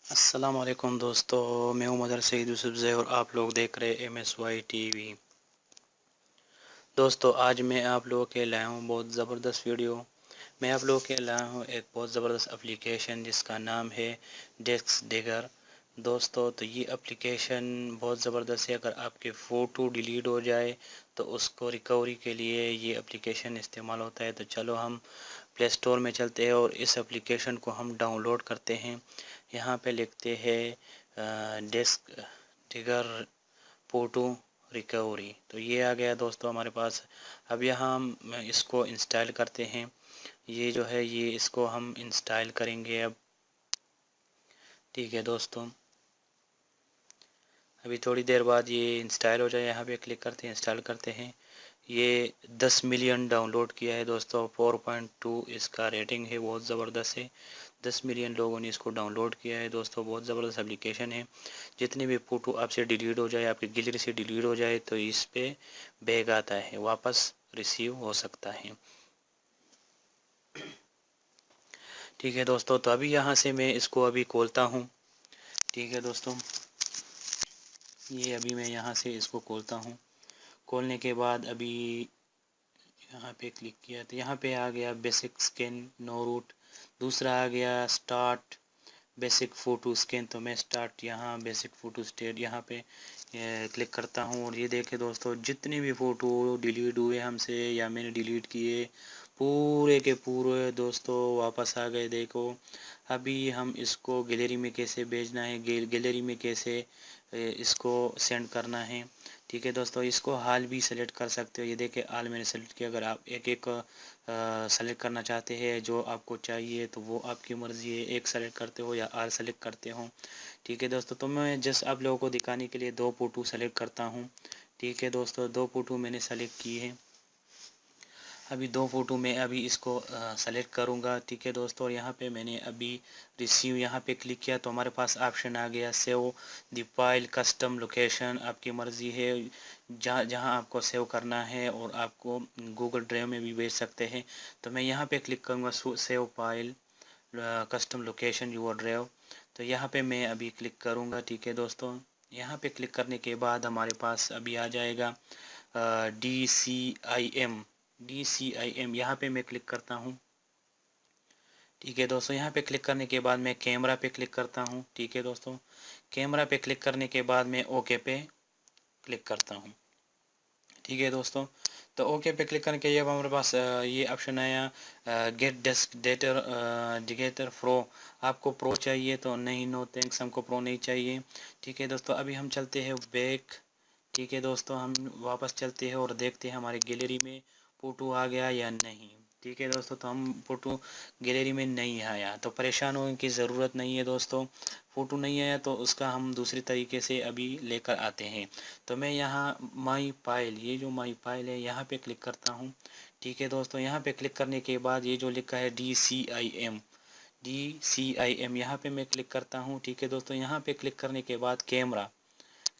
अस्सलाम वालेकुम दोस्तों, मैं हूं मदर सईद यूसुफ़ज़ई और आप लोग देख रहे MSY टीवी। दोस्तों आज मैं आप लोगों के लाया हूं बहुत ज़बरदस्त वीडियो। मैं आप लोगों के लाया हूं एक बहुत ज़बरदस्त एप्लीकेशन जिसका नाम है डेस्क डिगर। दोस्तों तो ये एप्लीकेशन बहुत ज़बरदस्त है। अगर आपके फ़ोटो डिलीट हो जाए तो उसको रिकवरी के लिए ये एप्लीकेशन इस्तेमाल होता है। तो चलो हम प्ले स्टोर में चलते हैं और इस एप्लीकेशन को हम डाउनलोड करते हैं। यहाँ पे लिखते हैं डेस्क डिगर फ़ोटो रिकवरी, तो ये आ गया दोस्तों हमारे पास। अब यहाँ हम इसको इंस्टॉल करते हैं। ये जो है ये इसको हम इंस्टॉल करेंगे अब। ठीक है दोस्तों, अभी थोड़ी देर बाद ये इंस्टॉल हो जाए। यहाँ पे क्लिक करते हैं, इंस्टॉल करते हैं। ये 10 मिलियन डाउनलोड किया है दोस्तों। 4.2 इसका रेटिंग है, बहुत ज़बरदस्त है। 10 मिलियन लोगों ने इसको डाउनलोड किया है दोस्तों। बहुत ज़बरदस्त एप्लीकेशन है। जितनी भी फ़ोटो आपसे डिलीट हो जाए, आपकी गैलरी से डिलीट हो जाए, तो इस पे बैग आता है, वापस रिसीव हो सकता है। ठीक है दोस्तों, तो अभी यहाँ से मैं इसको अभी खोलता हूँ। ठीक है दोस्तों, ये अभी मैं यहाँ से इसको खोलता हूँ। खोलने के बाद अभी यहाँ पे क्लिक किया तो यहाँ पे आ गया बेसिक स्कैन नो रूट। दूसरा आ गया स्टार्ट बेसिक फ़ोटो स्कैन। तो मैं स्टार्ट यहाँ बेसिक फ़ोटो स्टेट यहाँ पे क्लिक करता हूँ। और ये देखे दोस्तों, जितने भी फ़ोटो डिलीट हुए हमसे या मैंने डिलीट किए, पूरे के पूरे दोस्तों वापस आ गए। देखो अभी हम इसको गैलरी में कैसे भेजना है, गैलरी में कैसे इसको सेंड करना है। ठीक है दोस्तों, इसको हाल भी सेलेक्ट कर सकते हो। ये देखिए हाल मैंने सेलेक्ट किया। अगर आप एक एक सेलेक्ट करना चाहते हैं जो आपको चाहिए, तो वो आपकी मर्ज़ी है, एक सेलेक्ट करते हो या आल सेलेक्ट करते हो। ठीक है दोस्तों, तो मैं जस्ट आप लोगों को दिखाने के लिए दो फ़ोटो सेलेक्ट करता हूँ। ठीक है दोस्तों, दो फ़ोटो मैंने सेलेक्ट की है। अभी दो फ़ोटो मैं अभी इसको सेलेक्ट करूँगा। ठीक है दोस्तों, और यहाँ पे मैंने अभी रिसीव यहाँ पे क्लिक किया तो हमारे पास ऑप्शन आ गया save the file custom location. आपकी मर्ज़ी है जहाँ जहाँ आपको सेव करना है, और आपको गूगल ड्राइव में भी भेज सकते हैं। तो मैं यहाँ पे क्लिक करूँगा save file custom location your drive. तो यहाँ पे मैं अभी क्लिक करूँगा। ठीक है दोस्तों, यहाँ पे क्लिक करने के बाद हमारे पास अभी आ जाएगा DCIM। यहाँ पे मैं क्लिक करता हूँ। ठीक है दोस्तों, यहाँ पे क्लिक करने के बाद मैं कैमरा पे क्लिक करता हूँ। ठीक है दोस्तों, कैमरा पे क्लिक करने के बाद मैं ओके पे क्लिक करता हूँ। ठीक है दोस्तों, तो ओके पे क्लिक करने के बाद हमारे पास ये ऑप्शन आया गेट डेस्क डेटर डिगेटर प्रो। आपको प्रो चाहिए तो नहीं, नो थैंक्स, हमको प्रो नहीं चाहिए। ठीक है दोस्तों, अभी हम चलते हैं बैक। ठीक है दोस्तों, हम वापस चलते हैं और देखते हैं हमारी गैलरी में फ़ोटो आ गया या नहीं। ठीक है दोस्तों, तो हम फ़ोटो गैलरी में नहीं आया तो परेशान होने की ज़रूरत नहीं है दोस्तों। फ़ोटो नहीं आया तो उसका हम दूसरी तरीके से अभी लेकर आते हैं। तो मैं यहाँ माई फाइल, ये जो माई फाइल है यहाँ पे क्लिक करता हूँ। ठीक है दोस्तों, यहाँ पे क्लिक करने के बाद ये जो लिखा है DCIM यहाँ पे मैं क्लिक करता हूँ। ठीक है दोस्तों, यहाँ पे क्लिक करने के बाद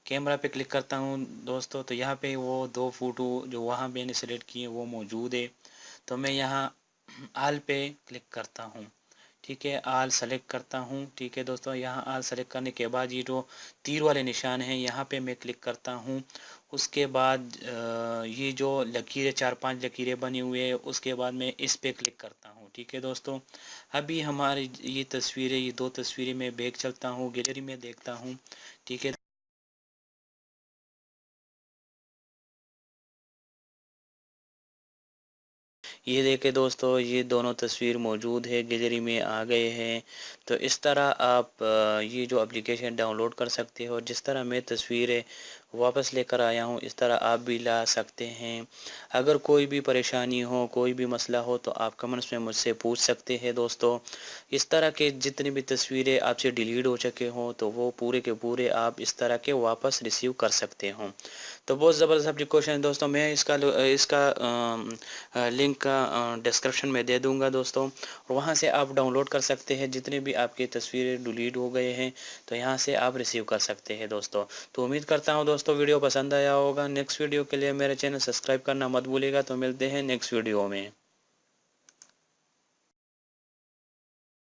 कैमरा पे क्लिक करता हूँ दोस्तों। तो यहाँ पे वो दो फ़ोटो जो वहाँ मैंने सेलेक्ट किए वो मौजूद है। तो मैं यहाँ आल पे क्लिक करता हूँ। ठीक है, आल सेलेक्ट करता हूँ। ठीक है दोस्तों, यहाँ आल सेलेक्ट करने के बाद ये जो तीर वाले निशान हैं यहाँ पे मैं क्लिक करता हूँ। उसके बाद ये जो लकीरें 4-5 लकीरें बनी हुई है, उसके बाद मैं इस पे क्लिक करता हूँ। ठीक है दोस्तों, अभी हमारी ये तस्वीरें, ये दो तस्वीरें मैं बैक चलता हूँ, गैलरी में देखता हूँ। ठीक है, ये देखे दोस्तों, ये दोनों तस्वीर मौजूद है, गैलरी में आ गए हैं। तो इस तरह आप ये जो एप्लीकेशन डाउनलोड कर सकते हो। जिस तरह मैं तस्वीरें वापस लेकर आया हूँ, इस तरह आप भी ला सकते हैं। अगर कोई भी परेशानी हो, कोई भी मसला हो, तो आप कमेंट्स में मुझसे पूछ सकते हैं दोस्तों। इस तरह के जितनी भी तस्वीरें आपसे डिलीट हो चुके हों, तो वो पूरे के पूरे आप इस तरह के वापस रिसीव कर सकते हों। तो बहुत ज़बरदस्त एप्लीकेशन है दोस्तों। मैं इसका लिंक का डिस्क्रिप्शन में दे दूंगा दोस्तों, और वहां से आप डाउनलोड कर सकते हैं। जितने भी आपकी तस्वीरें डिलीट हो गए हैं, तो यहां से आप रिसीव कर सकते हैं दोस्तों। तो उम्मीद करता हूं दोस्तों वीडियो पसंद आया होगा। नेक्स्ट वीडियो के लिए मेरे चैनल सब्सक्राइब करना मत भूलिएगा। तो मिलते हैं नेक्स्ट वीडियो में।